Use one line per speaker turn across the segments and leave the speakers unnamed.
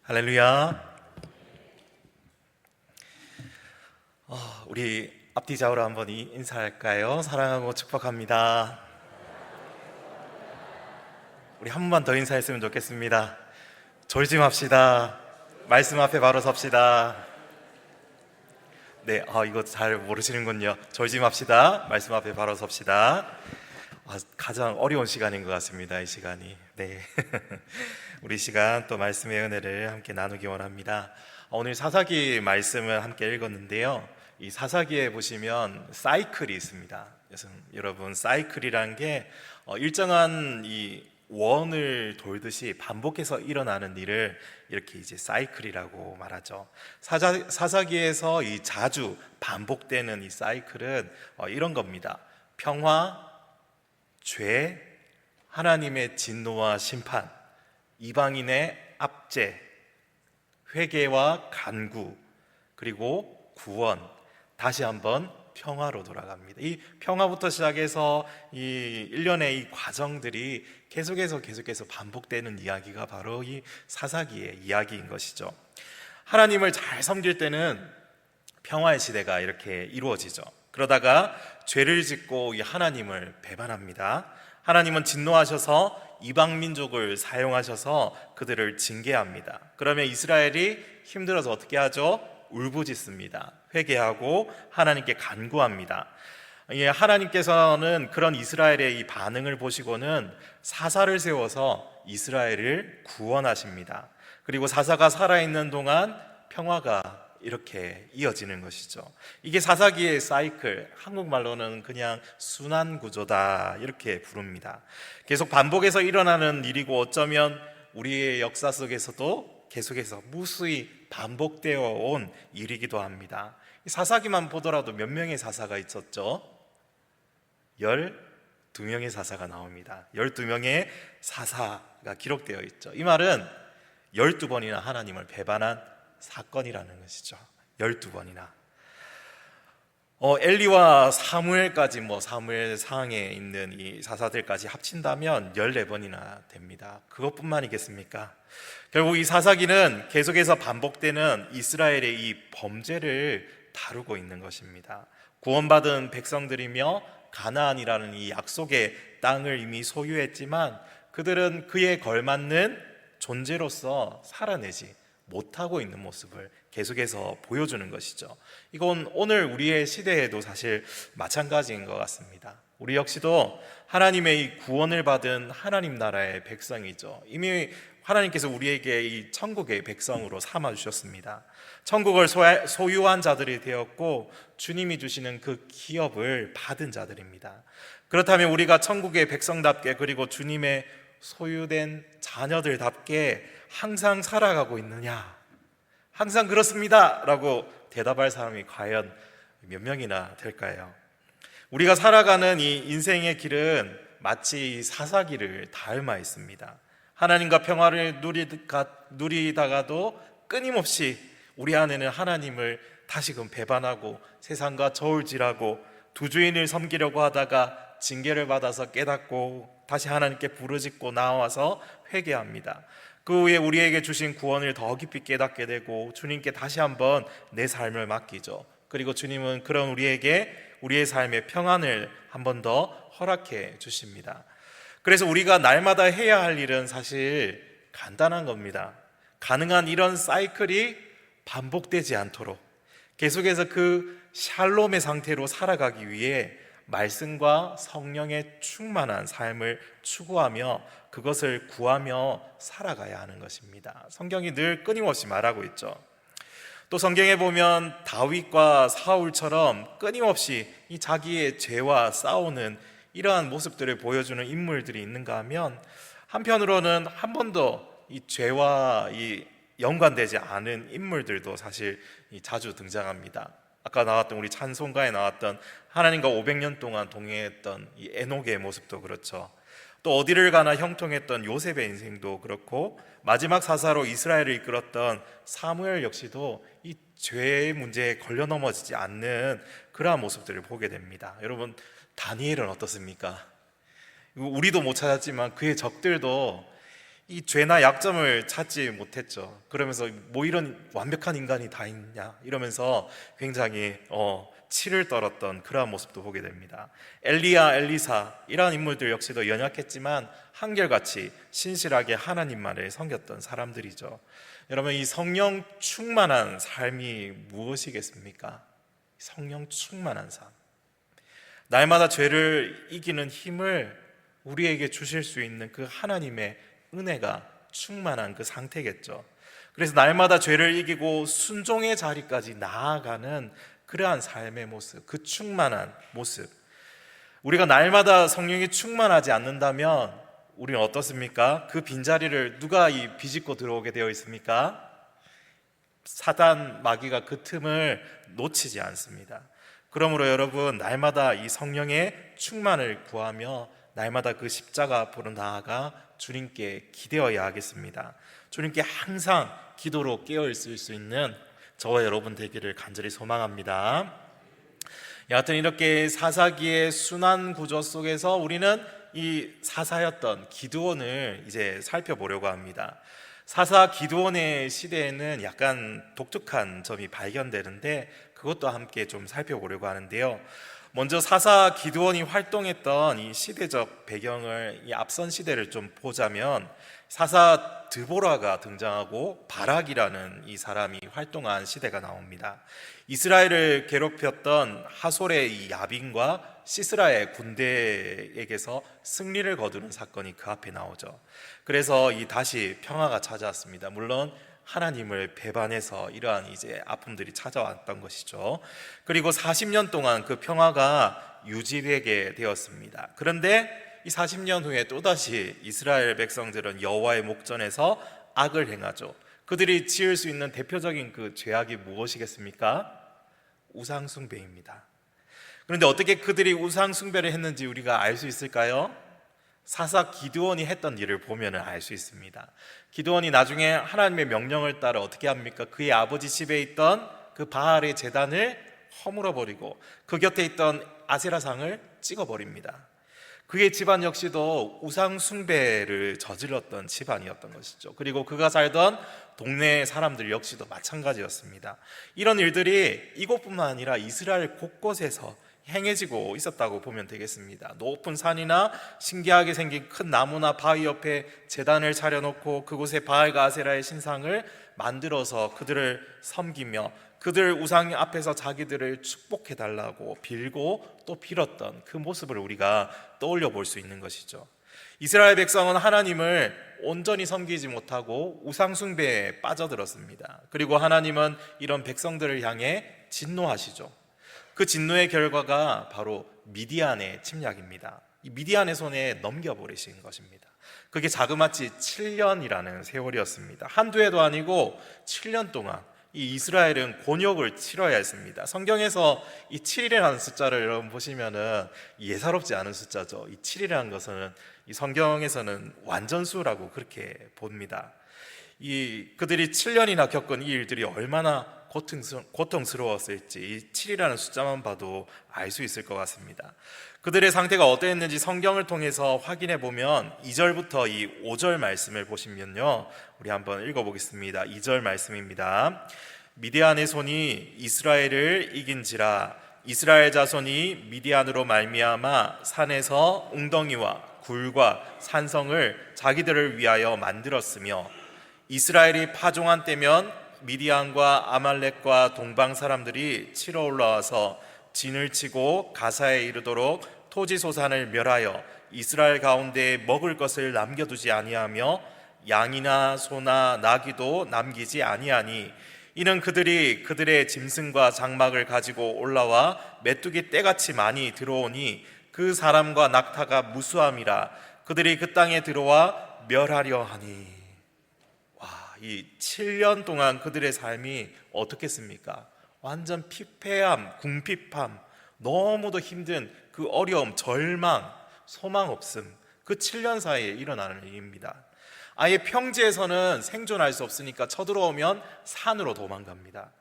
할렐루야. 우리 앞뒤 좌우로 한번 인사할까요? 사랑하고 축복합니다. 우리 한 번만 더 인사했으면 좋겠습니다. 졸지 맙시다. 말씀 앞에 바로 섭시다. 네, 이거 잘 모르시는군요. 졸지 맙시다. 말씀 앞에 바로 섭시다. 가장 어려운 시간인 것 같습니다. 이 시간이. 네. 우리 시간 또 말씀의 은혜를 함께 나누기 원합니다. 오늘 사사기 말씀을 함께 읽었는데요. 이 사사기에 보시면 사이클이 있습니다. 그래서 여러분, 사이클이란 게 일정한 이 원을 돌듯이 반복해서 일어나는 일을 이렇게 이제 사이클이라고 말하죠. 사사기에서 이 자주 반복되는 이 사이클은 이런 겁니다. 평화, 죄, 하나님의 진노와 심판, 이방인의 압제, 회개와 간구, 그리고 구원, 다시 한번 평화로 돌아갑니다. 이 평화부터 시작해서 이 일련의 이 과정들이 계속해서 반복되는 이야기가 바로 이 사사기의 이야기인 것이죠. 하나님을 잘 섬길 때는 평화의 시대가 이렇게 이루어지죠. 그러다가 죄를 짓고 이 하나님을 배반합니다. 하나님은 진노하셔서 이방 민족을 사용하셔서 그들을 징계합니다. 그러면 이스라엘이 힘들어서 어떻게 하죠? 울부짖습니다. 회개하고 하나님께 간구합니다. 하나님께서는 그런 이스라엘의 이 반응을 보시고는 사사를 세워서 이스라엘을 구원하십니다. 그리고 사사가 살아있는 동안 평화가 이렇게 이어지는 것이죠. 이게 사사기의 사이클, 한국말로는 그냥 순환구조다 이렇게 부릅니다. 계속 반복해서 일어나는 일이고 어쩌면 우리의 역사 속에서도 계속해서 무수히 반복되어 온 일이기도 합니다. 사사기만 보더라도 몇 명의 사사가 있었죠? 12명의 사사가 나옵니다. 12명의 사사가 기록되어 있죠. 이 말은 12번이나 하나님을 배반한 사건이라는 것이죠. 12번이나. 엘리와 사무엘까지 사무엘 상에 있는 이 사사들까지 합친다면 14번이나 됩니다. 그것뿐만이겠습니까? 결국 이 사사기는 계속해서 반복되는 이스라엘의 이 범죄를 다루고 있는 것입니다. 구원받은 백성들이며 가나안이라는 이 약속의 땅을 이미 소유했지만 그들은 그에 걸맞는 존재로서 살아내지 못하고 있는 모습을 계속해서 보여주는 것이죠. 이건 오늘 우리의 시대에도 사실 마찬가지인 것 같습니다. 우리 역시도 하나님의 이 구원을 받은 하나님 나라의 백성이죠. 이미 하나님께서 우리에게 이 천국의 백성으로 삼아주셨습니다. 천국을 소유한 자들이 되었고 주님이 주시는 그 기업을 받은 자들입니다. 그렇다면 우리가 천국의 백성답게 그리고 주님의 소유된 자녀들답게 항상 살아가고 있느냐? 항상 그렇습니다 라고 대답할 사람이 과연 몇 명이나 될까요? 우리가 살아가는 이 인생의 길은 마치 사사기를 닮아 있습니다. 하나님과 평화를 누리다가도 끊임없이 우리 안에는 하나님을 다시금 배반하고 세상과 저울질하고 두 주인을 섬기려고 하다가 징계를 받아서 깨닫고 다시 하나님께 부르짖고 나와서 회개합니다. 그 후에 우리에게 주신 구원을 더 깊이 깨닫게 되고 주님께 다시 한번 내 삶을 맡기죠. 그리고 주님은 그런 우리에게 우리의 삶의 평안을 한 번 더 허락해 주십니다. 그래서 우리가 날마다 해야 할 일은 사실 간단한 겁니다. 가능한 이런 사이클이 반복되지 않도록 계속해서 그 샬롬의 상태로 살아가기 위해 말씀과 성령의 충만한 삶을 추구하며 그것을 구하며 살아가야 하는 것입니다. 성경이 늘 끊임없이 말하고 있죠. 또 성경에 보면 다윗과 사울처럼 끊임없이 이 자기의 죄와 싸우는 이러한 모습들을 보여주는 인물들이 있는가 하면 한편으로는 한 번도 이 죄와 이 연관되지 않은 인물들도 사실 자주 등장합니다. 아까 나왔던 우리 찬송가에 나왔던 하나님과 500년 동안 동행했던 이 에녹의 모습도 그렇죠. 또 어디를 가나 형통했던 요셉의 인생도 그렇고 마지막 사사로 이스라엘을 이끌었던 사무엘 역시도 이 죄의 문제에 걸려 넘어지지 않는 그러한 모습들을 보게 됩니다. 여러분, 다니엘은 어떻습니까? 우리도 못 찾았지만 그의 적들도 이 죄나 약점을 찾지 못했죠. 그러면서 뭐 이런 완벽한 인간이 다 있냐 이러면서 굉장히 치를 떨었던 그러한 모습도 보게 됩니다. 엘리야, 엘리사 이러한 인물들 역시도 연약했지만 한결같이 신실하게 하나님만을 섬겼던 사람들이죠. 여러분, 이 성령 충만한 삶이 무엇이겠습니까? 성령 충만한 삶, 날마다 죄를 이기는 힘을 우리에게 주실 수 있는 그 하나님의 은혜가 충만한 그 상태겠죠. 그래서 날마다 죄를 이기고 순종의 자리까지 나아가는 그러한 삶의 모습, 그 충만한 모습. 우리가 날마다 성령이 충만하지 않는다면 우리는 어떻습니까? 그 빈자리를 누가 비집고 들어오게 되어 있습니까? 사단 마귀가 그 틈을 놓치지 않습니다. 그러므로 여러분, 날마다 이 성령의 충만을 구하며 날마다 그 십자가 앞으로 나아가 주님께 기대어야 하겠습니다. 주님께 항상 기도로 깨어 있을 수 있는 저와 여러분 되기를 간절히 소망합니다. 여하튼 이렇게 사사기의 순환 구조 속에서 우리는 이 사사였던 기드온을 이제 살펴보려고 합니다. 사사 기드온의 시대에는 약간 독특한 점이 발견되는데 그것도 함께 좀 살펴보려고 하는데요. 먼저 사사 기드온이 활동했던 이 시대적 배경을, 이 앞선 시대를 좀 보자면 사사 드보라가 등장하고 바락이라는 이 사람이 활동한 시대가 나옵니다. 이스라엘을 괴롭혔던 하솔의 이 야빈과 시스라의 군대에게서 승리를 거두는 사건이 그 앞에 나오죠. 그래서 다시 평화가 찾아왔습니다. 물론 하나님을 배반해서 이러한 이제 아픔들이 찾아왔던 것이죠. 그리고 40년 동안 그 평화가 유지되게 되었습니다. 그런데 이 40년 후에 또다시 이스라엘 백성들은 여호와의 목전에서 악을 행하죠. 그들이 지을 수 있는 대표적인 그 죄악이 무엇이겠습니까? 우상숭배입니다. 그런데 어떻게 그들이 우상숭배를 했는지 우리가 알 수 있을까요? 사사 기드온이 했던 일을 보면 알 수 있습니다. 기드온이 나중에 하나님의 명령을 따라 어떻게 합니까? 그의 아버지 집에 있던 그 바알의 제단을 허물어버리고 그 곁에 있던 아세라상을 찍어버립니다. 그의 집안 역시도 우상 숭배를 저질렀던 집안이었던 것이죠. 그리고 그가 살던 동네 사람들 역시도 마찬가지였습니다. 이런 일들이 이곳뿐만 아니라 이스라엘 곳곳에서 행해지고 있었다고 보면 되겠습니다. 높은 산이나 신기하게 생긴 큰 나무나 바위 옆에 제단을 차려놓고 그곳에 바알과 아세라의 신상을 만들어서 그들을 섬기며 그들 우상 앞에서 자기들을 축복해달라고 빌고 또 빌었던 그 모습을 우리가 떠올려 볼 수 있는 것이죠. 이스라엘 백성은 하나님을 온전히 섬기지 못하고 우상 숭배에 빠져들었습니다. 그리고 하나님은 이런 백성들을 향해 진노하시죠. 그 진노의 결과가 바로 미디안의 침략입니다. 이 미디안의 손에 넘겨버리신 것입니다. 그게 자그마치 7년이라는 세월이었습니다. 한두 해도 아니고 7년 동안 이 이스라엘은 곤욕을 치러야 했습니다. 성경에서 이 7이라는 숫자를 여러분 보시면은 예사롭지 않은 숫자죠. 이 7이라는 것은 이 성경에서는 완전수라고 그렇게 봅니다. 그들이 7년이나 겪은 이 일들이 얼마나 고통스러웠을지 이 7이라는 숫자만 봐도 알 수 있을 것 같습니다. 그들의 상태가 어떠했는지 성경을 통해서 확인해 보면 2절부터 이 5절 말씀을 보시면요, 우리 한번 읽어보겠습니다. 2절 말씀입니다. 미디안의 손이 이스라엘을 이긴지라 이스라엘 자손이 미디안으로 말미암아 산에서 웅덩이와 굴과 산성을 자기들을 위하여 만들었으며 이스라엘이 파종한 때면 미디안과 아말렉과 동방 사람들이 치러 올라와서 진을 치고 가사에 이르도록 토지 소산을 멸하여 이스라엘 가운데 먹을 것을 남겨두지 아니하며 양이나 소나 나귀도 남기지 아니하니 이는 그들이 그들의 짐승과 장막을 가지고 올라와 메뚜기 떼같이 많이 들어오니 그 사람과 낙타가 무수함이라 그들이 그 땅에 들어와 멸하려 하니. 이 7년 동안 그들의 삶이 어떻겠습니까? 완전 피폐함, 궁핍함, 너무도 힘든 그 어려움, 절망, 소망 없음, 그 7년 사이에 일어나는 일입니다. 아예 평지에서는 생존할 수 없으니까 쳐들어오면 산으로 도망갑니다.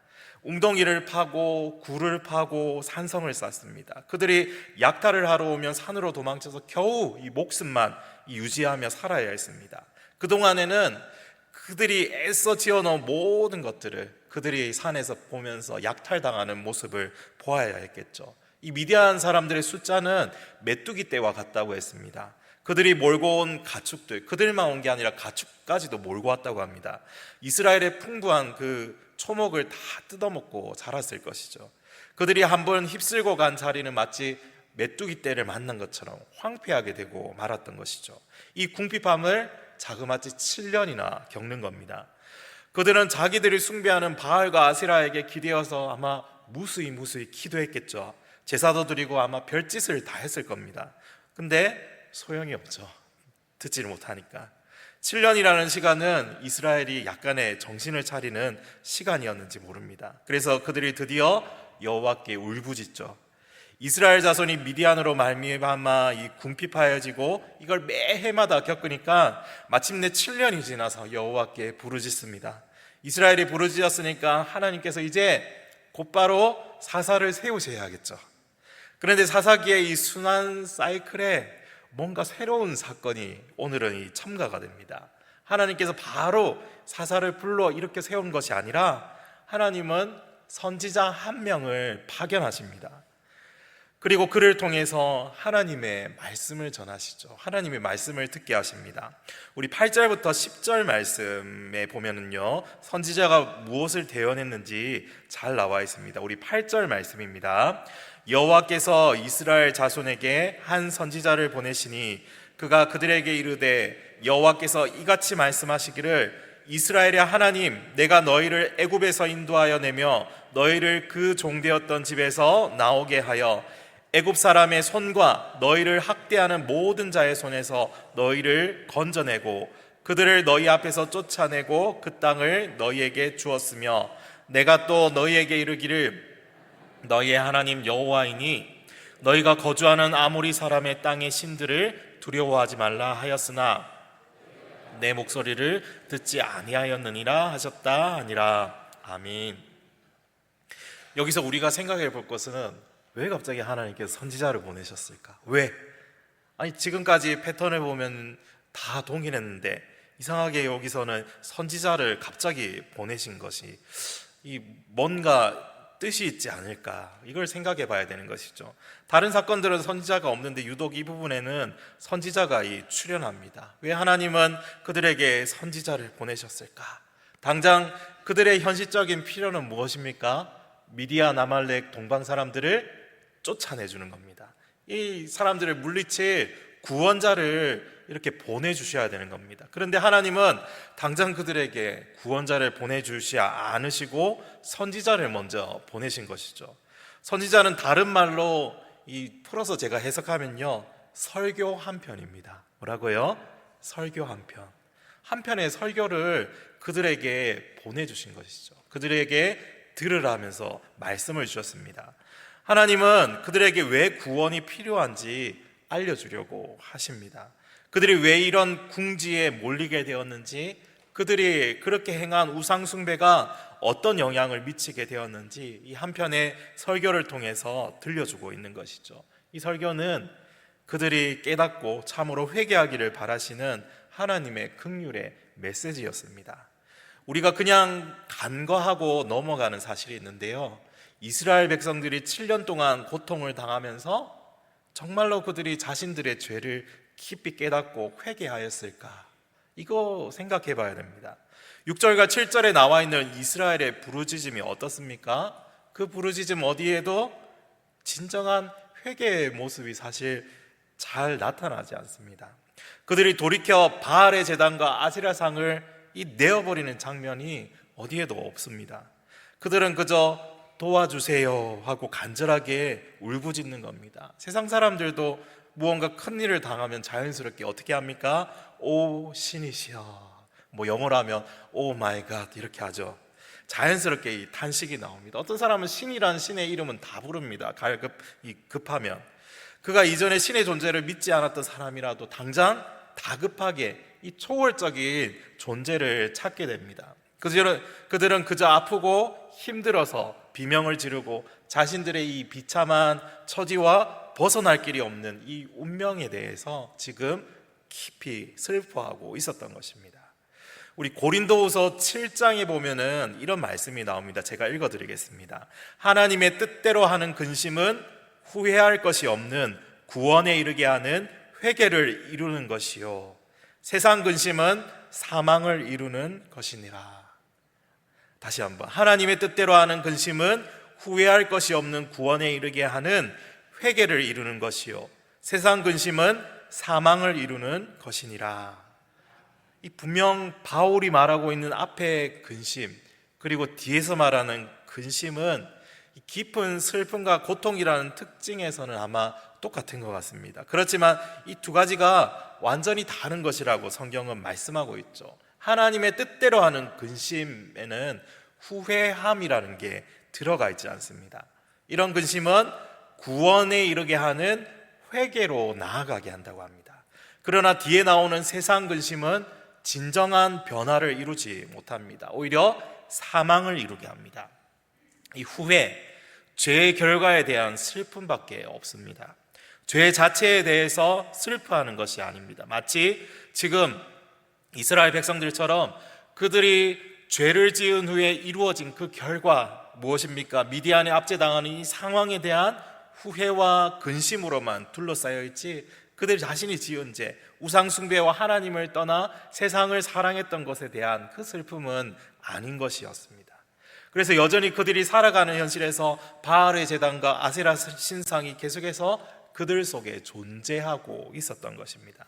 웅덩이를 파고 굴을 파고 산성을 쌓습니다. 그들이 약탈을 하러 오면 산으로 도망쳐서 겨우 이 목숨만 유지하며 살아야 했습니다. 그동안에는 그들이 애써 지어놓은 모든 것들을 그들이 산에서 보면서 약탈당하는 모습을 보아야 했겠죠. 이 미디안 사람들의 숫자는 메뚜기 떼와 같다고 했습니다. 그들이 몰고 온 가축들, 그들만 온 게 아니라 가축까지도 몰고 왔다고 합니다. 이스라엘의 풍부한 그 초목을 다 뜯어먹고 자랐을 것이죠. 그들이 한번 휩쓸고 간 자리는 마치 메뚜기 떼를 만난 것처럼 황폐하게 되고 말았던 것이죠. 이 궁핍함을 자그마치 7년이나 겪는 겁니다. 그들은 자기들이 숭배하는 바알과 아세라에게 기대어서 아마 무수히 기도했겠죠. 제사도 드리고 아마 별짓을 다 했을 겁니다. 근데 소용이 없죠. 듣지를 못하니까. 7년이라는 시간은 이스라엘이 약간의 정신을 차리는 시간이었는지 모릅니다. 그래서 그들이 드디어 여호와께 울부짖죠. 이스라엘 자손이 미디안으로 말미암아 이 궁핍하여지고 이걸 매 해마다 겪으니까 마침내 7년이 지나서 여호와께 부르짖습니다. 이스라엘이 부르짖었으니까 하나님께서 이제 곧바로 사사를 세우셔야겠죠. 그런데 사사기의 이 순환 사이클에 뭔가 새로운 사건이 오늘은 첨가가 됩니다. 하나님께서 바로 사사를 불러 이렇게 세운 것이 아니라 하나님은 선지자 한 명을 파견하십니다. 그리고 그를 통해서 하나님의 말씀을 전하시죠. 하나님의 말씀을 듣게 하십니다. 우리 8절부터 10절 말씀에 보면은요, 선지자가 무엇을 대언했는지 잘 나와 있습니다. 우리 8절 말씀입니다. 여호와께서 이스라엘 자손에게 한 선지자를 보내시니 그가 그들에게 이르되 여호와께서 이같이 말씀하시기를 이스라엘의 하나님, 내가 너희를 애굽에서 인도하여 내며 너희를 그 종되었던 집에서 나오게 하여 애굽 사람의 손과 너희를 학대하는 모든 자의 손에서 너희를 건져내고 그들을 너희 앞에서 쫓아내고 그 땅을 너희에게 주었으며 내가 또 너희에게 이르기를 너희의 하나님 여호와이니 너희가 거주하는 아모리 사람의 땅의 신들을 두려워하지 말라 하였으나 내 목소리를 듣지 아니하였느니라 하셨다 하니라. 아멘. 여기서 우리가 생각해 볼 것은 왜 갑자기 하나님께서 선지자를 보내셨을까? 왜? 아니 지금까지 패턴을 보면 다 동일했는데 이상하게 여기서는 선지자를 갑자기 보내신 것이 이 뭔가 뜻이 있지 않을까, 이걸 생각해 봐야 되는 것이죠. 다른 사건들은 선지자가 없는데 유독 이 부분에는 선지자가 출연합니다. 왜 하나님은 그들에게 선지자를 보내셨을까? 당장 그들의 현실적인 필요는 무엇입니까? 미디안 아말렉 동방 사람들을 쫓아내주는 겁니다. 이 사람들을 물리칠 구원자를 이렇게 보내주셔야 되는 겁니다. 그런데 하나님은 당장 그들에게 구원자를 보내주시지 않으시고 선지자를 먼저 보내신 것이죠. 선지자는 다른 말로 풀어서 제가 해석하면요, 설교 한 편입니다. 뭐라고요? 설교 한 편. 한 편의 설교를 그들에게 보내주신 것이죠. 그들에게 들으라면서 말씀을 주셨습니다. 하나님은 그들에게 왜 구원이 필요한지 알려주려고 하십니다. 그들이 왜 이런 궁지에 몰리게 되었는지, 그들이 그렇게 행한 우상 숭배가 어떤 영향을 미치게 되었는지 이 한편의 설교를 통해서 들려주고 있는 것이죠. 이 설교는 그들이 깨닫고 참으로 회개하기를 바라시는 하나님의 긍휼의 메시지였습니다. 우리가 그냥 간과하고 넘어가는 사실이 있는데요, 이스라엘 백성들이 7년 동안 고통을 당하면서 정말로 그들이 자신들의 죄를 깊이 깨닫고 회개하였을까? 이거 생각해 봐야 됩니다. 6절과 7절에 나와 있는 이스라엘의 부르짖음이 어떻습니까? 그 부르짖음 어디에도 진정한 회개의 모습이 사실 잘 나타나지 않습니다. 그들이 돌이켜 바알의 제단과 아세라상을 내어버리는 장면이 어디에도 없습니다. 그들은 그저 도와주세요 하고 간절하게 울부짖는 겁니다. 세상 사람들도 무언가 큰 일을 당하면 자연스럽게 어떻게 합니까? 오 신이시여, 뭐 영어로 하면 오 마이 갓 이렇게 하죠. 자연스럽게 이 탄식이 나옵니다. 어떤 사람은 신이란 신의 이름은 다 부릅니다. 급하면 그가 이전에 신의 존재를 믿지 않았던 사람이라도 당장 다급하게 이 초월적인 존재를 찾게 됩니다. 그들은 그저 아프고 힘들어서 비명을 지르고 자신들의 이 비참한 처지와 벗어날 길이 없는 이 운명에 대해서 지금 깊이 슬퍼하고 있었던 것입니다. 우리 고린도후서 7장에 보면은 이런 말씀이 나옵니다. 제가 읽어드리겠습니다. 하나님의 뜻대로 하는 근심은 후회할 것이 없는 구원에 이르게 하는 회개를 이루는 것이요, 세상 근심은 사망을 이루는 것이니라. 다시 한번, 하나님의 뜻대로 하는 근심은 후회할 것이 없는 구원에 이르게 하는 회개를 이루는 것이요, 세상 근심은 사망을 이루는 것이니라. 이 분명 바울이 말하고 있는 앞에 근심, 그리고 뒤에서 말하는 근심은 깊은 슬픔과 고통이라는 특징에서는 아마 똑같은 것 같습니다. 그렇지만 이 두 가지가 완전히 다른 것이라고 성경은 말씀하고 있죠. 하나님의 뜻대로 하는 근심에는 후회함이라는 게 들어가 있지 않습니다. 이런 근심은 구원에 이르게 하는 회개로 나아가게 한다고 합니다. 그러나 뒤에 나오는 세상 근심은 진정한 변화를 이루지 못합니다. 오히려 사망을 이루게 합니다. 이 후회, 죄의 결과에 대한 슬픔밖에 없습니다. 죄 자체에 대해서 슬퍼하는 것이 아닙니다. 마치 지금 이스라엘 백성들처럼 그들이 죄를 지은 후에 이루어진 그 결과 무엇입니까? 미디안에 압제당하는 이 상황에 대한 후회와 근심으로만 둘러싸여 있지, 그들 자신이 지은 죄, 우상 숭배와 하나님을 떠나 세상을 사랑했던 것에 대한 그 슬픔은 아닌 것이었습니다. 그래서 여전히 그들이 살아가는 현실에서 바알의 제단과 아세라 신상이 계속해서 그들 속에 존재하고 있었던 것입니다.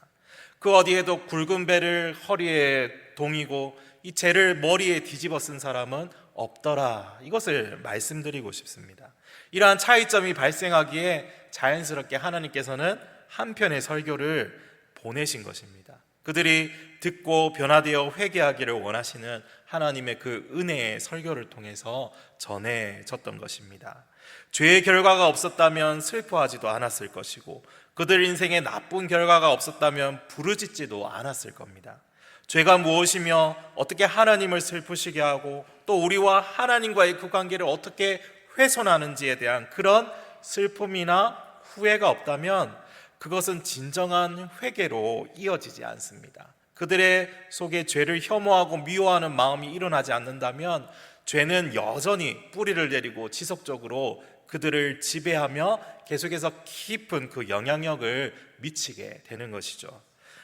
그 어디에도 굵은 배를 허리에 동이고 이 죄를 머리에 뒤집어 쓴 사람은 없더라. 이것을 말씀드리고 싶습니다. 이러한 차이점이 발생하기에 자연스럽게 하나님께서는 한 편의 설교를 보내신 것입니다. 그들이 듣고 변화되어 회개하기를 원하시는 하나님의 그 은혜의 설교를 통해서 전해졌던 것입니다. 죄의 결과가 없었다면 슬퍼하지도 않았을 것이고, 그들 인생에 나쁜 결과가 없었다면 부르짖지도 않았을 겁니다. 죄가 무엇이며 어떻게 하나님을 슬프시게 하고 또 우리와 하나님과의 그 관계를 어떻게 훼손하는지에 대한 그런 슬픔이나 후회가 없다면 그것은 진정한 회개로 이어지지 않습니다. 그들의 속에 죄를 혐오하고 미워하는 마음이 일어나지 않는다면 죄는 여전히 뿌리를 내리고 지속적으로 그들을 지배하며 계속해서 깊은 그 영향력을 미치게 되는 것이죠.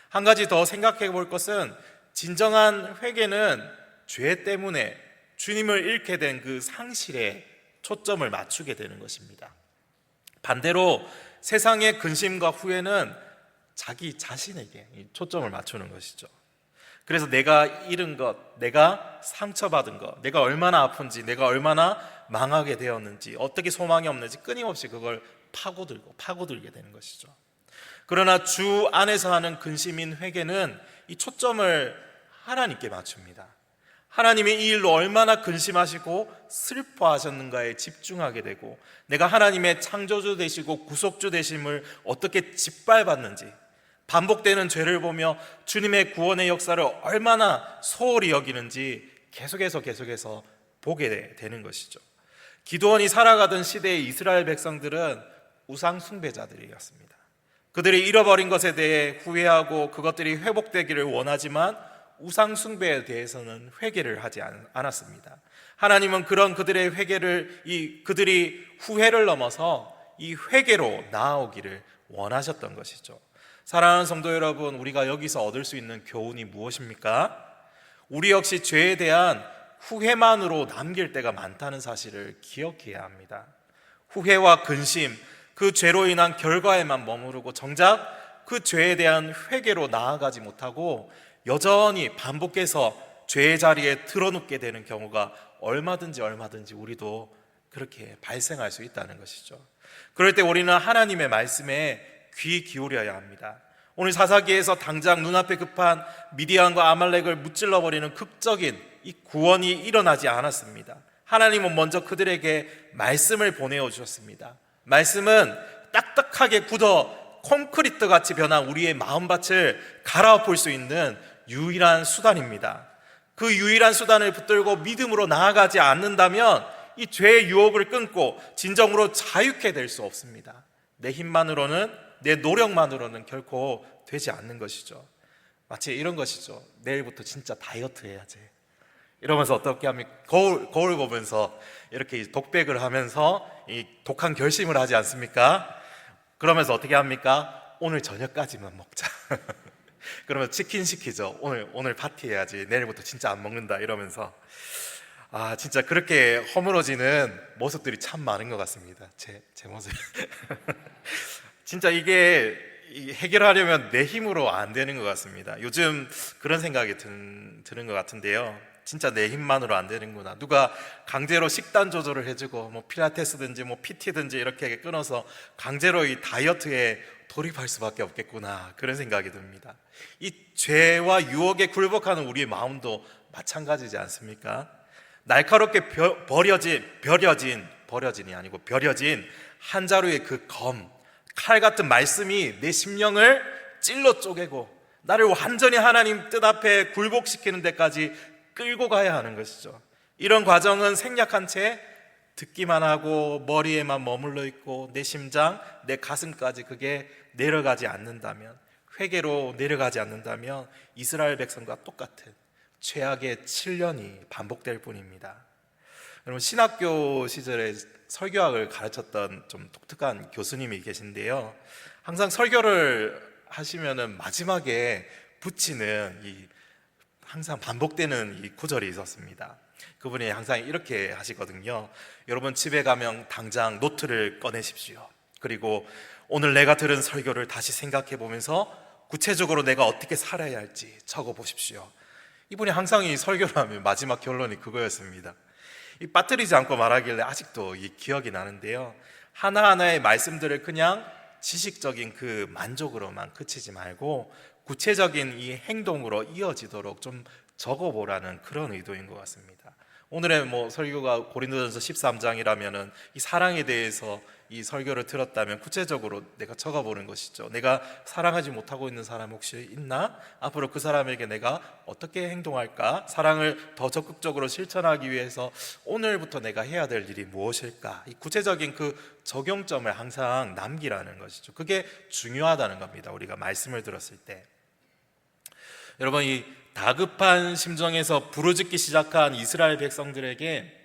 한 가지 더 생각해 볼 것은, 진정한 회개는 죄 때문에 주님을 잃게 된 그 상실에 초점을 맞추게 되는 것입니다. 반대로 세상의 근심과 후회는 자기 자신에게 초점을 맞추는 것이죠. 그래서 내가 잃은 것, 내가 상처받은 것, 내가 얼마나 아픈지, 내가 얼마나 망하게 되었는지, 어떻게 소망이 없는지 끊임없이 그걸 파고들게 되는 것이죠. 그러나 주 안에서 하는 근심인 회개는 이 초점을 하나님께 맞춥니다. 하나님이 이 일로 얼마나 근심하시고 슬퍼하셨는가에 집중하게 되고, 내가 하나님의 창조주 되시고 구속주 되심을 어떻게 짓밟았는지, 반복되는 죄를 보며 주님의 구원의 역사를 얼마나 소홀히 여기는지 계속해서 보게 되는 것이죠. 기드온이 살아가던 시대의 이스라엘 백성들은 우상 숭배자들이었습니다. 그들이 잃어버린 것에 대해 후회하고 그것들이 회복되기를 원하지만 우상 숭배에 대해서는 회개를 하지 않았습니다. 하나님은 그런 그들의 그들이 후회를 넘어서 이 회개로 나아오기를 원하셨던 것이죠. 사랑하는 성도 여러분, 우리가 여기서 얻을 수 있는 교훈이 무엇입니까? 우리 역시 죄에 대한 후회만으로 남길 때가 많다는 사실을 기억해야 합니다. 후회와 근심, 그 죄로 인한 결과에만 머무르고 정작 그 죄에 대한 회개로 나아가지 못하고 여전히 반복해서 죄의 자리에 드러눕게 되는 경우가 얼마든지 우리도 그렇게 발생할 수 있다는 것이죠. 그럴 때 우리는 하나님의 말씀에 귀 기울여야 합니다. 오늘 사사기에서 당장 눈앞에 급한 미디안과 아말렉을 무찔러버리는 극적인 이 구원이 일어나지 않았습니다. 하나님은 먼저 그들에게 말씀을 보내어 주셨습니다. 말씀은 딱딱하게 굳어 콘크리트 같이 변한 우리의 마음밭을 갈아엎을 수 있는 유일한 수단입니다. 그 유일한 수단을 붙들고 믿음으로 나아가지 않는다면 이 죄의 유혹을 끊고 진정으로 자유케 될 수 없습니다. 내 힘만으로는, 내 노력만으로는 결코 되지 않는 것이죠. 마치 이런 것이죠. 내일부터 진짜 다이어트 해야지 이러면서 어떻게 합니까? 거울 보면서 이렇게 독백을 하면서 이 독한 결심을 하지 않습니까? 그러면서 어떻게 합니까? 오늘 저녁까지만 먹자. 그러면 치킨 시키죠. 오늘 파티해야지. 내일부터 진짜 안 먹는다 이러면서. 진짜 그렇게 허물어지는 모습들이 참 많은 것 같습니다. 제 모습. 진짜 이게 해결하려면 내 힘으로 안 되는 것 같습니다. 요즘 그런 생각이 드는 것 같은데요. 진짜 내 힘만으로 안 되는구나. 누가 강제로 식단 조절을 해주고 뭐 필라테스든지 뭐 PT든지 이렇게 끊어서 강제로 이 다이어트에 돌입할 수밖에 없겠구나, 그런 생각이 듭니다. 이 죄와 유혹에 굴복하는 우리의 마음도 마찬가지지 않습니까? 날카롭게 버려진이 아니고 벼려진 한 자루의 그 칼 같은 말씀이 내 심령을 찔러 쪼개고 나를 완전히 하나님 뜻 앞에 굴복시키는 데까지 끌고 가야 하는 것이죠. 이런 과정은 생략한 채 듣기만 하고 머리에만 머물러 있고 내 심장, 내 가슴까지 그게 내려가지 않는다면, 회개로 내려가지 않는다면 이스라엘 백성과 똑같은 최악의 7년이 반복될 뿐입니다. 여러분, 신학교 시절에 설교학을 가르쳤던 좀 독특한 교수님이 계신데요, 항상 설교를 하시면은 마지막에 붙이는 항상 반복되는 이 구절이 있었습니다. 그분이 항상 이렇게 하시거든요. 여러분, 집에 가면 당장 노트를 꺼내십시오. 그리고 오늘 내가 들은 설교를 다시 생각해 보면서 구체적으로 내가 어떻게 살아야 할지 적어 보십시오. 이분이 항상 이 설교를 하면 마지막 결론이 그거였습니다. 빠뜨리지 않고 말하길래 아직도 이 기억이 나는데요, 하나하나의 말씀들을 그냥 지식적인 그 만족으로만 그치지 말고 구체적인 이 행동으로 이어지도록 좀 적어보라는 그런 의도인 것 같습니다. 오늘의 설교가 고린도전서 13장이라면은 이 사랑에 대해서 이 설교를 들었다면 구체적으로 내가 적어보는 것이죠. 내가 사랑하지 못하고 있는 사람 혹시 있나? 앞으로 그 사람에게 내가 어떻게 행동할까? 사랑을 더 적극적으로 실천하기 위해서 오늘부터 내가 해야 될 일이 무엇일까? 이 구체적인 그 적용점을 항상 남기라는 것이죠. 그게 중요하다는 겁니다. 우리가 말씀을 들었을 때. 여러분, 이 다급한 심정에서 부르짖기 시작한 이스라엘 백성들에게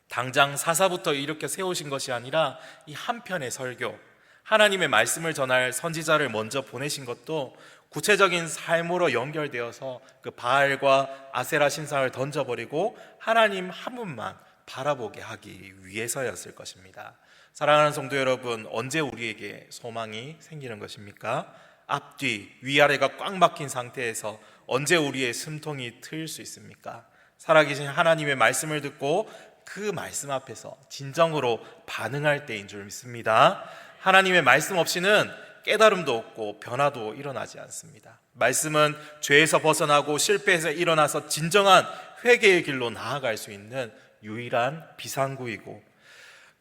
당장 사사부터 이렇게 세우신 것이 아니라 이 한편의 설교, 하나님의 말씀을 전할 선지자를 먼저 보내신 것도 구체적인 삶으로 연결되어서 그 바알과 아세라 신상을 던져버리고 하나님 한 분만 바라보게 하기 위해서였을 것입니다. 사랑하는 성도 여러분, 언제 우리에게 소망이 생기는 것입니까? 앞뒤 위아래가 꽉 막힌 상태에서 언제 우리의 숨통이 트일 수 있습니까? 살아계신 하나님의 말씀을 듣고 그 말씀 앞에서 진정으로 반응할 때인 줄 믿습니다. 하나님의 말씀 없이는 깨달음도 없고 변화도 일어나지 않습니다. 말씀은 죄에서 벗어나고 실패에서 일어나서 진정한 회개의 길로 나아갈 수 있는 유일한 비상구이고,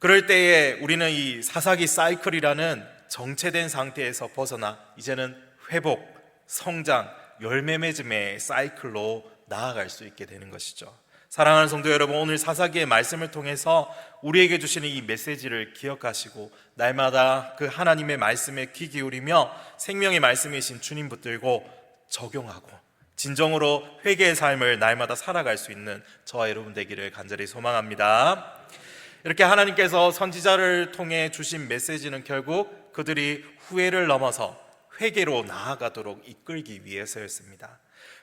그럴 때에 우리는 이 사사기 사이클이라는 정체된 상태에서 벗어나 이제는 회복, 성장, 열매 맺음의 사이클로 나아갈 수 있게 되는 것이죠. 사랑하는 성도 여러분, 오늘 사사기의 말씀을 통해서 우리에게 주시는 이 메시지를 기억하시고 날마다 그 하나님의 말씀에 귀 기울이며 생명의 말씀이신 주님 붙들고 적용하고 진정으로 회개의 삶을 날마다 살아갈 수 있는 저와 여러분 되기를 간절히 소망합니다. 이렇게 하나님께서 선지자를 통해 주신 메시지는 결국 그들이 후회를 넘어서 회개로 나아가도록 이끌기 위해서였습니다.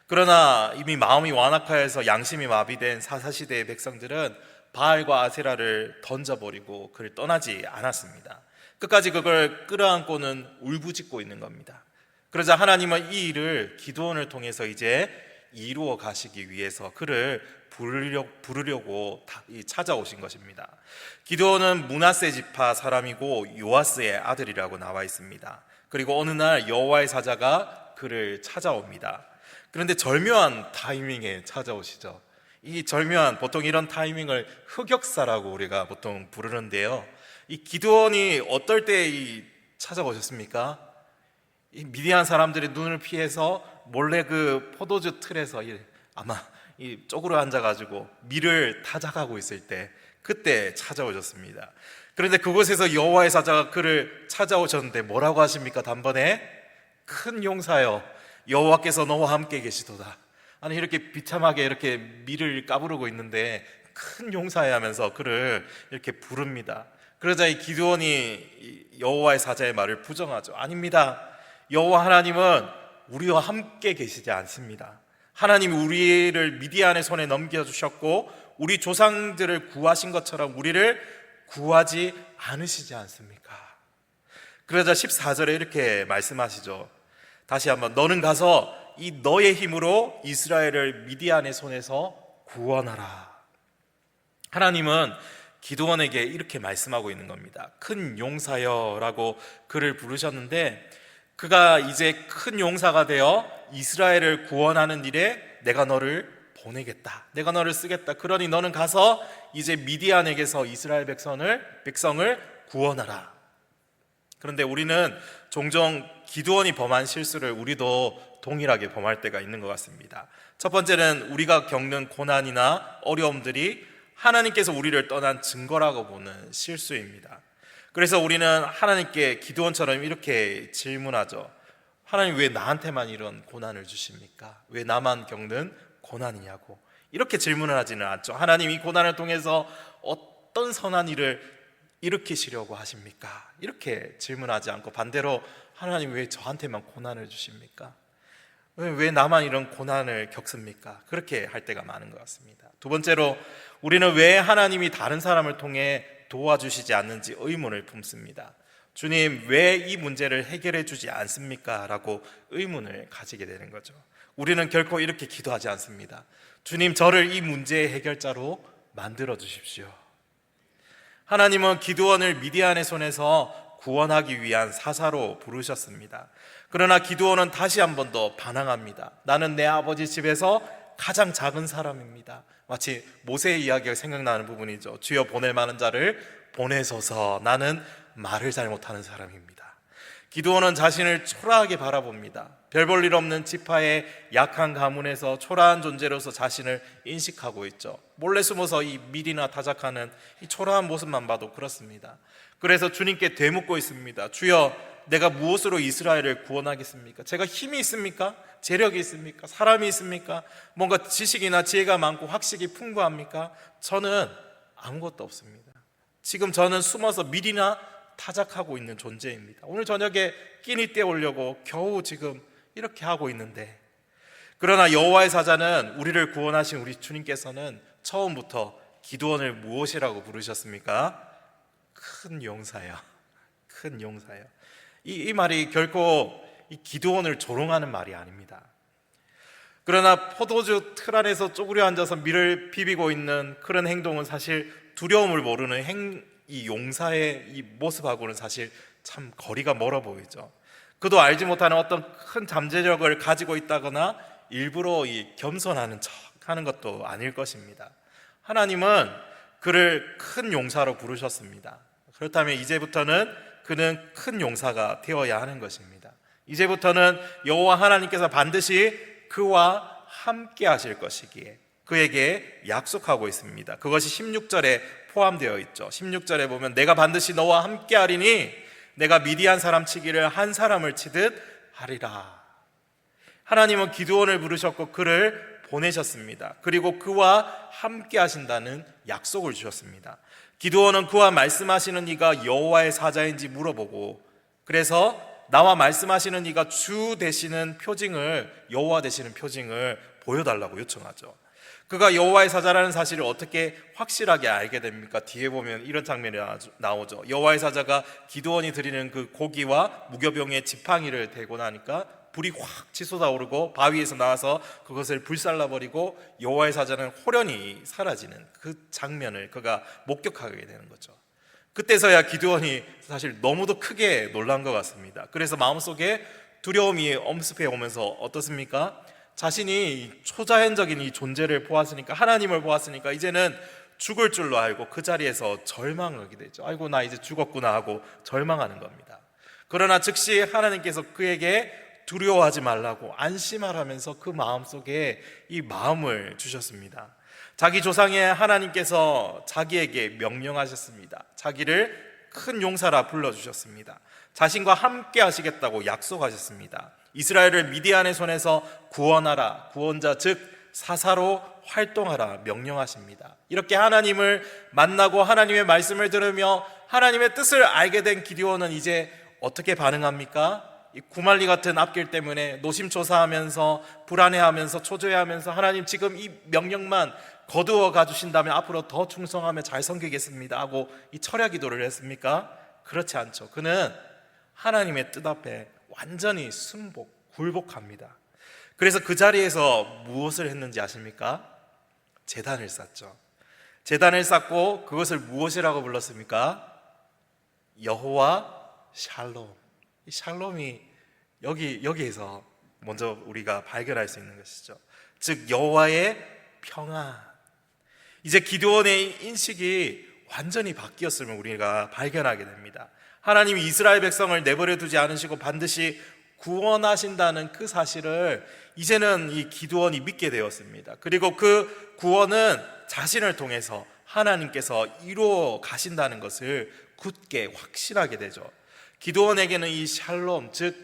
그러나 이미 마음이 완악하여서 양심이 마비된 사사시대의 백성들은 바알과 아세라를 던져버리고 그를 떠나지 않았습니다. 끝까지 그걸 끌어안고는 울부짖고 있는 겁니다. 그러자 하나님은 이 일을 기드온을 통해서 이제 이루어 가시기 위해서 그를 부르려고 찾아오신 것입니다. 기드온은 므낫세 지파 사람이고 요아스의 아들이라고 나와 있습니다. 그리고 어느 날 여호와의 사자가 그를 찾아옵니다. 그런데 절묘한 타이밍에 찾아오시죠. 이 절묘한, 보통 이런 타이밍을 흑역사라고 우리가 보통 부르는데요, 이 기드온이 어떨 때 찾아오셨습니까? 이 미디안 사람들의 눈을 피해서 몰래 그 포도주 틀에서 아마 이 쪽으로 앉아가지고 밀을 타작하고 있을 때, 그때 찾아오셨습니다. 그런데 그곳에서 여호와의 사자가 그를 찾아오셨는데 뭐라고 하십니까? 단번에 큰 용사여, 여호와께서 너와 함께 계시도다. 아니, 이렇게 비참하게 이렇게 밀을 까부르고 있는데 큰 용사야 하면서 그를 이렇게 부릅니다. 그러자 이 기드온이 여호와의 사자의 말을 부정하죠. 아닙니다. 여호와 하나님은 우리와 함께 계시지 않습니다. 하나님이 우리를 미디안의 손에 넘겨주셨고 우리 조상들을 구하신 것처럼 우리를 구하지 않으시지 않습니까? 그러자 14절에 이렇게 말씀하시죠. 다시 한번, 너는 가서 이 너의 힘으로 이스라엘을 미디안의 손에서 구원하라. 하나님은 기드온에게 이렇게 말씀하고 있는 겁니다. 큰 용사여라고 그를 부르셨는데 그가 이제 큰 용사가 되어 이스라엘을 구원하는 일에 내가 너를 보내겠다. 내가 너를 쓰겠다. 그러니 너는 가서 이제 미디안에게서 이스라엘 백성을 구원하라. 그런데 우리는 종종 기드온이 범한 실수를 우리도 동일하게 범할 때가 있는 것 같습니다. 첫 번째는 우리가 겪는 고난이나 어려움들이 하나님께서 우리를 떠난 증거라고 보는 실수입니다. 그래서 우리는 하나님께 기드온처럼 이렇게 질문하죠. 하나님, 왜 나한테만 이런 고난을 주십니까? 왜 나만 겪는 고난이냐고 이렇게 질문을 하지는 않죠. 하나님, 이 고난을 통해서 어떤 선한 일을 일으키시려고 하십니까? 이렇게 질문하지 않고 반대로 하나님, 왜 저한테만 고난을 주십니까? 왜 나만 이런 고난을 겪습니까? 그렇게 할 때가 많은 것 같습니다. 두 번째로 우리는 왜 하나님이 다른 사람을 통해 도와주시지 않는지 의문을 품습니다. 주님, 왜 이 문제를 해결해 주지 않습니까? 라고 의문을 가지게 되는 거죠. 우리는 결코 이렇게 기도하지 않습니다. 주님, 저를 이 문제의 해결자로 만들어 주십시오. 하나님은 기드온을 미디안의 손에서 구원하기 위한 사사로 부르셨습니다. 그러나 기드온은 다시 한 번 더 반항합니다. 나는 내 아버지 집에서 가장 작은 사람입니다. 마치 모세의 이야기가 생각나는 부분이죠. 주여, 보낼 만한 자를 보내소서. 나는 말을 잘 못하는 사람입니다. 기드온은 자신을 초라하게 바라봅니다. 별 볼 일 없는 지파의 약한 가문에서 초라한 존재로서 자신을 인식하고 있죠. 몰래 숨어서 이 밀이나 타작하는 이 초라한 모습만 봐도 그렇습니다. 그래서 주님께 되묻고 있습니다. 주여, 내가 무엇으로 이스라엘을 구원하겠습니까? 제가 힘이 있습니까? 재력이 있습니까? 사람이 있습니까? 뭔가 지식이나 지혜가 많고 학식이 풍부합니까? 저는 아무것도 없습니다. 지금 저는 숨어서 밀이나 타작하고 있는 존재입니다. 오늘 저녁에 끼니 때우려고 겨우 지금 이렇게 하고 있는데, 그러나 여호와의 사자는, 우리를 구원하신 우리 주님께서는 처음부터 기드온을 무엇이라고 부르셨습니까? 큰 용사요. 큰 용사요. 이 말이 결코 이 기드온을 조롱하는 말이 아닙니다. 그러나 포도주 틀 안에서 쪼그려 앉아서 밀을 비비고 있는 그런 행동은 사실 두려움을 모르는 이 용사의 이 모습하고는 사실 참 거리가 멀어 보이죠. 그도 알지 못하는 어떤 큰 잠재력을 가지고 있다거나 일부러 이 겸손하는 척 하는 것도 아닐 것입니다. 하나님은 그를 큰 용사로 부르셨습니다. 그렇다면 이제부터는 그는 큰 용사가 되어야 하는 것입니다. 이제부터는 여호와 하나님께서 반드시 그와 함께 하실 것이기에 그에게 약속하고 있습니다. 그것이 16절에 포함되어 있죠. 16절에 보면, 내가 반드시 너와 함께 하리니 내가 미디안 사람 치기를 한 사람을 치듯 하리라. 하나님은 기드온을 부르셨고 그를 보내셨습니다. 그리고 그와 함께 하신다는 약속을 주셨습니다. 기드온은 그와 말씀하시는 이가 여호와의 사자인지 물어보고, 그래서 나와 말씀하시는 이가 주 되시는 표징을, 여호와 되시는 표징을 보여달라고 요청하죠. 그가 여호와의 사자라는 사실을 어떻게 확실하게 알게 됩니까? 뒤에 보면 이런 장면이 나오죠. 여호와의 사자가 기드온이 드리는 그 고기와 무교병의 지팡이를 대고 나니까 불이 확 치솟아오르고 바위에서 나와서 그것을 불살라버리고 여호와의 사자는 호련히 사라지는 그 장면을 그가 목격하게 되는 거죠. 그때서야 기드온이 사실 너무도 크게 놀란 것 같습니다. 그래서 마음속에 두려움이 엄습해 오면서 어떻습니까? 자신이 초자연적인 이 존재를 보았으니까, 하나님을 보았으니까 이제는 죽을 줄로 알고 그 자리에서 절망을 하게 되죠. 아이고, 나 이제 죽었구나 하고 절망하는 겁니다. 그러나 즉시 하나님께서 그에게 두려워하지 말라고 안심하라면서 그 마음속에 이 마음을 주셨습니다. 자기 조상의 하나님께서 자기에게 명령하셨습니다. 자기를 큰 용사라 불러주셨습니다. 자신과 함께 하시겠다고 약속하셨습니다. 이스라엘을 미디안의 손에서 구원하라, 구원자 즉 사사로 활동하라 명령하십니다. 이렇게 하나님을 만나고 하나님의 말씀을 들으며 하나님의 뜻을 알게 된 기드온은 이제 어떻게 반응합니까? 이 구말리 같은 앞길 때문에 노심초사하면서 불안해하면서 초조해하면서 하나님 지금 이 명령만 거두어 가주신다면 앞으로 더 충성하며 잘 섬기겠습니다 하고 이 철야 기도를 했습니까? 그렇지 않죠. 그는 하나님의 뜻 앞에 완전히 순복, 굴복합니다. 그래서 그 자리에서 무엇을 했는지 아십니까? 제단을 쌓죠. 제단을 쌓고 그것을 무엇이라고 불렀습니까? 여호와 샬롬. 이 샬롬이 여기에서 먼저 우리가 발견할 수 있는 것이죠. 즉 여호와의 평안. 이제 기드온의 인식이 완전히 바뀌었음을 우리가 발견하게 됩니다. 하나님이 이스라엘 백성을 내버려 두지 않으시고 반드시 구원하신다는 그 사실을 이제는 이 기드온이 믿게 되었습니다. 그리고 그 구원은 자신을 통해서 하나님께서 이루어 가신다는 것을 굳게 확신하게 되죠. 기드온에게는 이 샬롬, 즉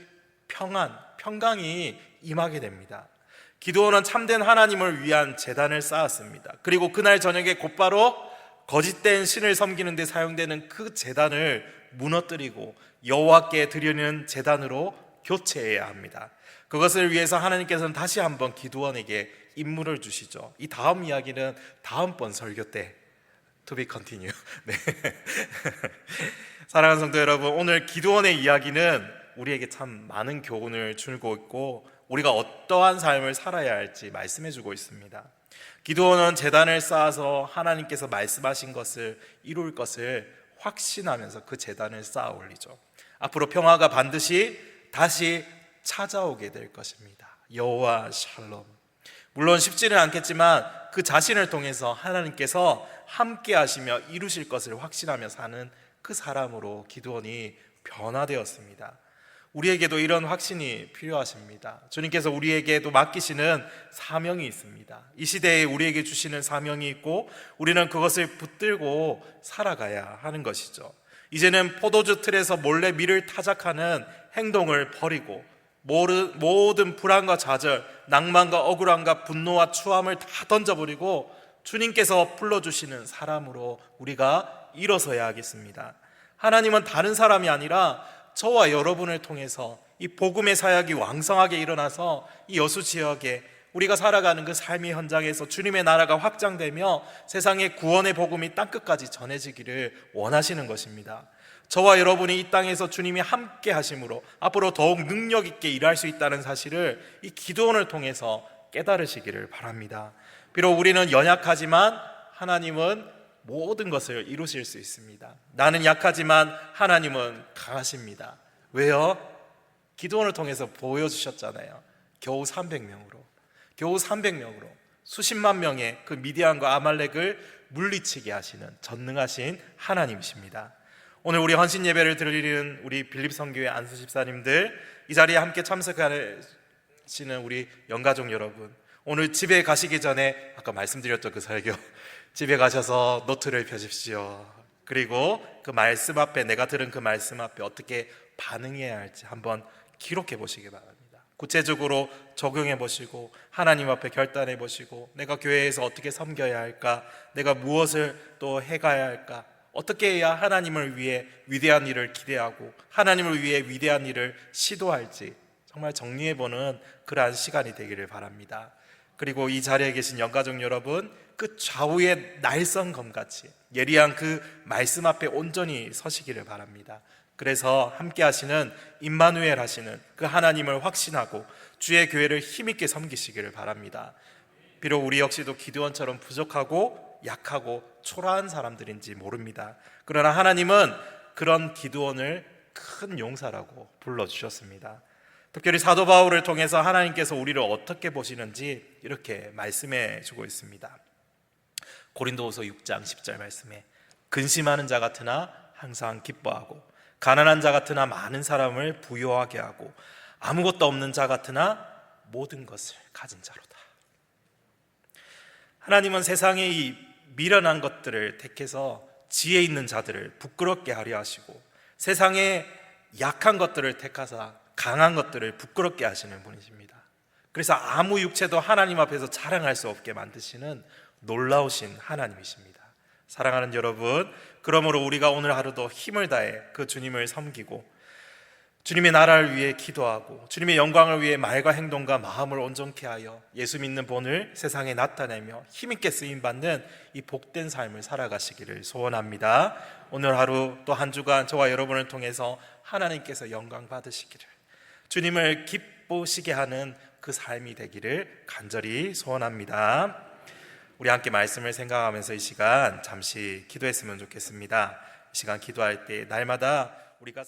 평안, 평강이 임하게 됩니다. 기드온은 참된 하나님을 위한 제단을 쌓았습니다. 그리고 그날 저녁에 곧바로 거짓된 신을 섬기는 데 사용되는 그 제단을 무너뜨리고 여호와께 드리는 제단으로 교체해야 합니다. 그것을 위해서 하나님께서는 다시 한번 기드온에게 임무를 주시죠. 이 다음 이야기는 다음번 설교 때 to be continue. 네. 사랑하는 성도 여러분, 오늘 기드온의 이야기는 우리에게 참 많은 교훈을 주고 있고 우리가 어떠한 삶을 살아야 할지 말씀해 주고 있습니다. 기드온은 제단을 쌓아서 하나님께서 말씀하신 것을 이룰 것을 확신하면서 그 제단을 쌓아 올리죠. 앞으로 평화가 반드시 다시 찾아오게 될 것입니다. 여호와 샬롬. 물론 쉽지는 않겠지만 그 자신을 통해서 하나님께서 함께 하시며 이루실 것을 확신하며 사는 그 사람으로 기드온이 변화되었습니다. 우리에게도 이런 확신이 필요하십니다. 주님께서 우리에게도 맡기시는 사명이 있습니다. 이 시대에 우리에게 주시는 사명이 있고 우리는 그것을 붙들고 살아가야 하는 것이죠. 이제는 포도주 틀에서 몰래 밀을 타작하는 행동을 버리고 모든 불안과 좌절, 낭만과 억울함과 분노와 추함을 다 던져버리고 주님께서 불러주시는 사람으로 우리가 일어서야 하겠습니다. 하나님은 다른 사람이 아니라 저와 여러분을 통해서 이 복음의 사역이 왕성하게 일어나서 이 여수 지역에 우리가 살아가는 그 삶의 현장에서 주님의 나라가 확장되며 세상의 구원의 복음이 땅끝까지 전해지기를 원하시는 것입니다. 저와 여러분이 이 땅에서 주님이 함께 하심으로 앞으로 더욱 능력 있게 일할 수 있다는 사실을 이 기도원을 통해서 깨달으시기를 바랍니다. 비록 우리는 연약하지만 하나님은 모든 것을 이루실 수 있습니다. 나는 약하지만 하나님은 강하십니다. 왜요? 기도원을 통해서 보여주셨잖아요. 겨우 300명으로 수십만 명의 그 미디안과 아말렉을 물리치게 하시는 전능하신 하나님이십니다. 오늘 우리 헌신 예배를 드리는 우리 빌립성교회 안수 집사님들, 이 자리에 함께 참석하시는 우리 영가족 여러분, 오늘 집에 가시기 전에 아까 말씀드렸죠, 그 설교 집에 가셔서 노트를 펴십시오. 그리고 그 말씀 앞에, 내가 들은 그 말씀 앞에 어떻게 반응해야 할지 한번 기록해 보시기 바랍니다. 구체적으로 적용해 보시고 하나님 앞에 결단해 보시고 내가 교회에서 어떻게 섬겨야 할까, 내가 무엇을 또 해가야 할까, 어떻게 해야 하나님을 위해 위대한 일을 기대하고 하나님을 위해 위대한 일을 시도할지 정말 정리해보는 그러한 시간이 되기를 바랍니다. 그리고 이 자리에 계신 영가족 여러분, 그 좌우의 날성검같이 예리한 그 말씀 앞에 온전히 서시기를 바랍니다. 그래서 함께 하시는 임마누엘 하시는 그 하나님을 확신하고 주의 교회를 힘있게 섬기시기를 바랍니다. 비록 우리 역시도 기드온처럼 부족하고 약하고 초라한 사람들인지 모릅니다. 그러나 하나님은 그런 기드온을 큰 용사라고 불러주셨습니다. 특별히 사도 바울을 통해서 하나님께서 우리를 어떻게 보시는지 이렇게 말씀해 주고 있습니다. 고린도후서 6장 10절 말씀에 근심하는 자 같으나 항상 기뻐하고 가난한 자 같으나 많은 사람을 부유하게 하고 아무것도 없는 자 같으나 모든 것을 가진 자로다. 하나님은 세상의 이 미련한 것들을 택해서 지혜 있는 자들을 부끄럽게 하려 하시고 세상의 약한 것들을 택하사 강한 것들을 부끄럽게 하시는 분이십니다. 그래서 아무 육체도 하나님 앞에서 자랑할 수 없게 만드시는 놀라우신 하나님이십니다. 사랑하는 여러분, 그러므로 우리가 오늘 하루도 힘을 다해 그 주님을 섬기고 주님의 나라를 위해 기도하고 주님의 영광을 위해 말과 행동과 마음을 온전케 하여 예수 믿는 본을 세상에 나타내며 힘있게 쓰임받는 이 복된 삶을 살아가시기를 소원합니다. 오늘 하루 또 한 주간 저와 여러분을 통해서 하나님께서 영광 받으시기를, 주님을 기쁘시게 하는 그 삶이 되기를 간절히 소원합니다. 우리 함께 말씀을 생각하면서 이 시간 잠시 기도했으면 좋겠습니다. 이 시간 기도할 때 날마다 우리가